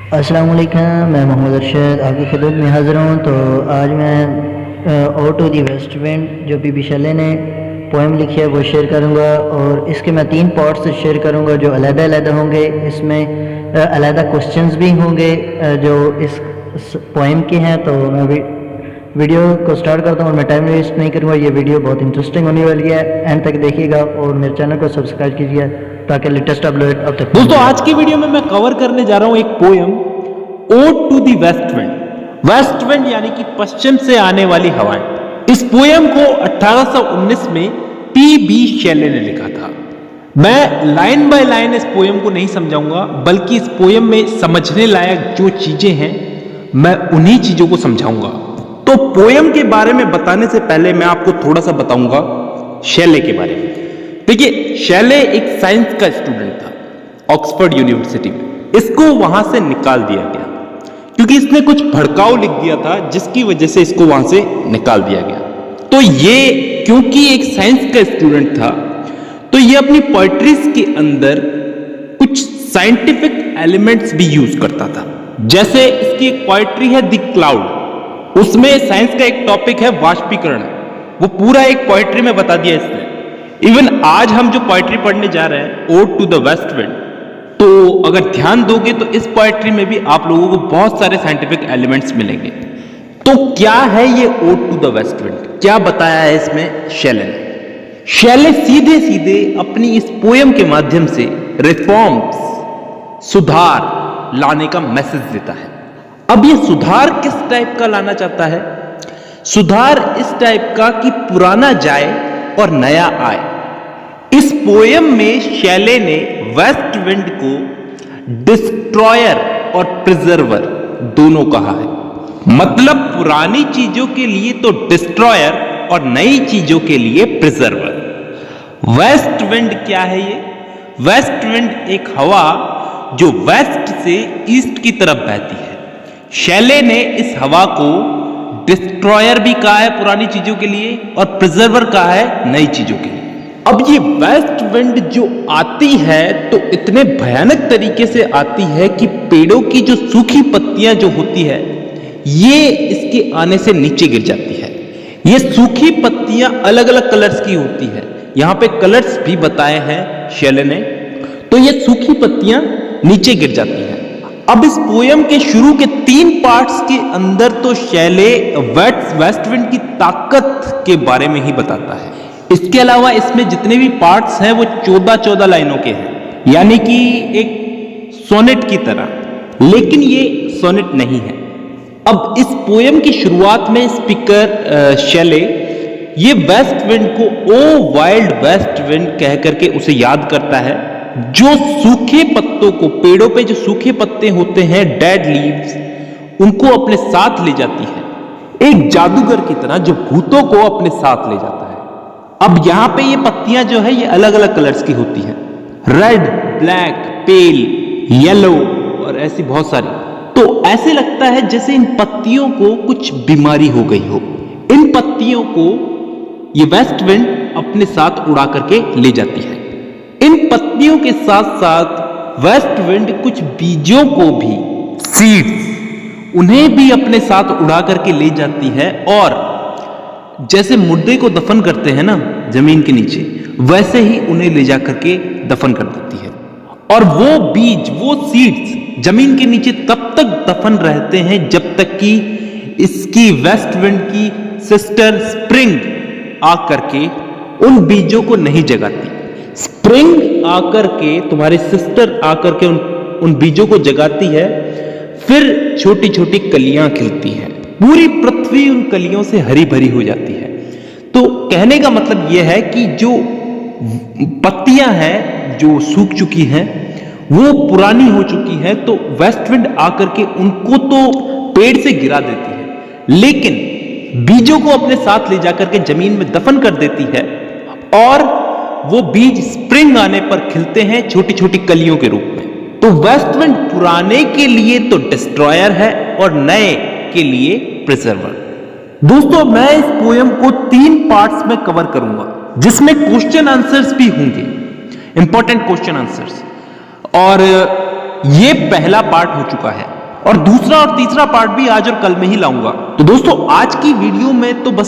अस्सलाम वालेकुम, मैं मोहम्मद अरशद आपकी खिदमत में हाज़िर हूँ। तो आज मैं ode to the west wind जो बीबी शेले ने पोएम लिखी है वो शेयर करूँगा, और इसके मैं 3 पार्ट्स शेयर करूँगा जो अलग-अलग होंगे। इसमें अलग क्वेश्चंस भी होंगे जो इस पोएम के हैं। तो मैं भी वीडियो को स्टार्ट करता हूँ और मैं टाइम वेस्ट नहीं करूँगा। ये वीडियो बहुत इंटरेस्टिंग होने वाली है, एंड तक देखिएगा और मेरे चैनल को सब्सक्राइब कीजिए ताकि लेटेस्ट अपलोड अब तक। दोस्तों, आज की वीडियो में मैं कवर करने जा रहा हूं एक poem, ode to the west wind. West wind यानी कि पश्चिम से आने वाली हवाएं। इस पोयम को 1819 में पी.बी. शेले ने लिखा था। मैं लाइन बाय लाइन इस पोयम को नहीं समझाऊंगा, बल्कि इस पोयम में समझने लायक जो चीजें हैं मैं उन्हीं चीजों को समझाऊंगा। तो पोयम के बारे में बताने से पहले मैं आपको थोड़ा सा बताऊंगा शेले के बारे में। देखिए, शेले एक साइंस का स्टूडेंट था ऑक्सफोर्ड यूनिवर्सिटी में। इसको वहां से निकाल दिया गया क्योंकि इसने कुछ भड़काऊ लिख दिया था, जिसकी वजह से इसको वहां से निकाल दिया गया। तो ये क्योंकि एक साइंस का स्टूडेंट था, तो ये अपनी पोएट्रीज के अंदर कुछ साइंटिफिक एलिमेंट्स भी यूज करता था। जैसे इसकी एक पोएट्री है द क्लाउड, उसमें साइंस का एक टॉपिक है वाष्पीकरण। वो पूरा एक पोएट्री में बता दिया इसने। इवन आज हम जो पोएट्री पढ़ने जा रहे हैं, ode to the west wind, तो अगर ध्यान दोगे तो इस पोएट्री में भी आप लोगों को बहुत सारे साइंटिफिक एलिमेंट्स मिलेंगे। तो क्या है ये ode to the west wind, क्या बताया है इसमें शेले ने? शेले सीधे सीधे अपनी इस पोयम के माध्यम से रिफॉर्म्स, सुधार लाने का मैसेज देता है। अब ये सुधार किस टाइप का लाना चाहता है? सुधार इस टाइप का कि पुराना जाए और नया आए। इस पोयम में शेले ने वेस्ट विंड को डिस्ट्रॉयर और प्रिजर्वर दोनों कहा है। मतलब पुरानी चीजों के लिए तो डिस्ट्रॉयर और नई चीजों के लिए प्रिजर्वर। वेस्ट विंड क्या है ये? वेस्ट विंड एक हवा जो वेस्ट से ईस्ट की तरफ बहती है। शेले ने इस हवा को डिस्ट्रॉयर भी कहा है पुरानी चीजों के लिए, और प्रिजर्वर कहा है नई चीजों के लिए। अब ये वेस्ट विंड जो आती है तो इतने भयानक तरीके से आती है कि पेड़ों की जो सूखी पत्तियां जो होती है ये इसके आने से नीचे गिर जाती है। ये सूखी पत्तियां अलग अलग कलर्स की होती है, यहां पे कलर्स भी बताए हैं शेले ने। तो ये सूखी पत्तियां नीचे गिर जाती हैं। अब इस पोयम के शुरू के 3 पार्ट्स के अंदर तो शेले वेस्ट विंड की ताकत के बारे में ही बताता है। इसके अलावा इसमें जितने भी पार्ट्स हैं वो 14-14 लाइनों के हैं, यानी कि एक सोनेट की तरह। लेकिन ये सोनेट नहीं है। अब इस पोयम की शुरुआत में स्पीकर शेले ये वेस्ट विंड को ओ वाइल्ड वेस्ट विंड कह करके उसे याद करता है, जो सूखे पत्तों को, पेड़ों पे जो सूखे पत्ते होते हैं, डेड लीव्स, उनको अपने साथ ले जाती है। एक जादूगर की तरह जो भूतों को अपने साथ ले जाता है। अब यहां पे ये पत्तियां जो है ये अलग अलग कलर्स की होती हैं, रेड, ब्लैक, पेल, येलो और ऐसी बहुत सारी। तो ऐसे लगता है जैसे इन पत्तियों को कुछ बीमारी हो गई हो। इन पत्तियों को ये वेस्ट विंड अपने साथ उड़ा करके ले जाती है। इन पत्तियों के साथ साथ वेस्ट विंड कुछ बीजों को भी, सीड्स, उन्हें भी अपने साथ उड़ा करके ले जाती है। और जैसे मुर्दे को दफन करते हैं ना जमीन के नीचे, वैसे ही उन्हें ले जा करके दफन कर देती है। और वो बीज, वो सीड्स जमीन के नीचे तब तक दफन रहते हैं जब तक कि इसकी वेस्ट विंड की सिस्टर स्प्रिंग आकर के उन बीजों को नहीं जगाती। स्प्रिंग आकर के, तुम्हारी सिस्टर आकर के उन बीजों को जगाती है। फिर छोटी छोटी कलियां खिलती हैं, पूरी पृथ्वी उन कलियों से हरी भरी हो जाती है। तो कहने का मतलब यह है कि जो पत्तियां हैं जो सूख चुकी हैं वो पुरानी हो चुकी हैं, तो वेस्ट विंड आकर के उनको तो पेड़ से गिरा देती है, लेकिन बीजों को अपने साथ ले जाकर के जमीन में दफन कर देती है। और वो बीज स्प्रिंग आने पर खिलते हैं छोटी छोटी कलियों के रूप में। तो वेस्ट विंड पुराने के लिए तो डिस्ट्रॉयर है और नए के लिए प्रिजर्वर। दोस्तों, मैं इस पोयम को 3 पार्ट्स में कवर करूंगा, जिसमें क्वेश्चन आंसर्स भी होंगे, इंपॉर्टेंट क्वेश्चन आंसर्स। और ये पहला पार्ट हो चुका है और दूसरा और तीसरा पार्ट भी आज और कल में ही लाऊंगा। तो दोस्तों आज की वीडियो में तो बस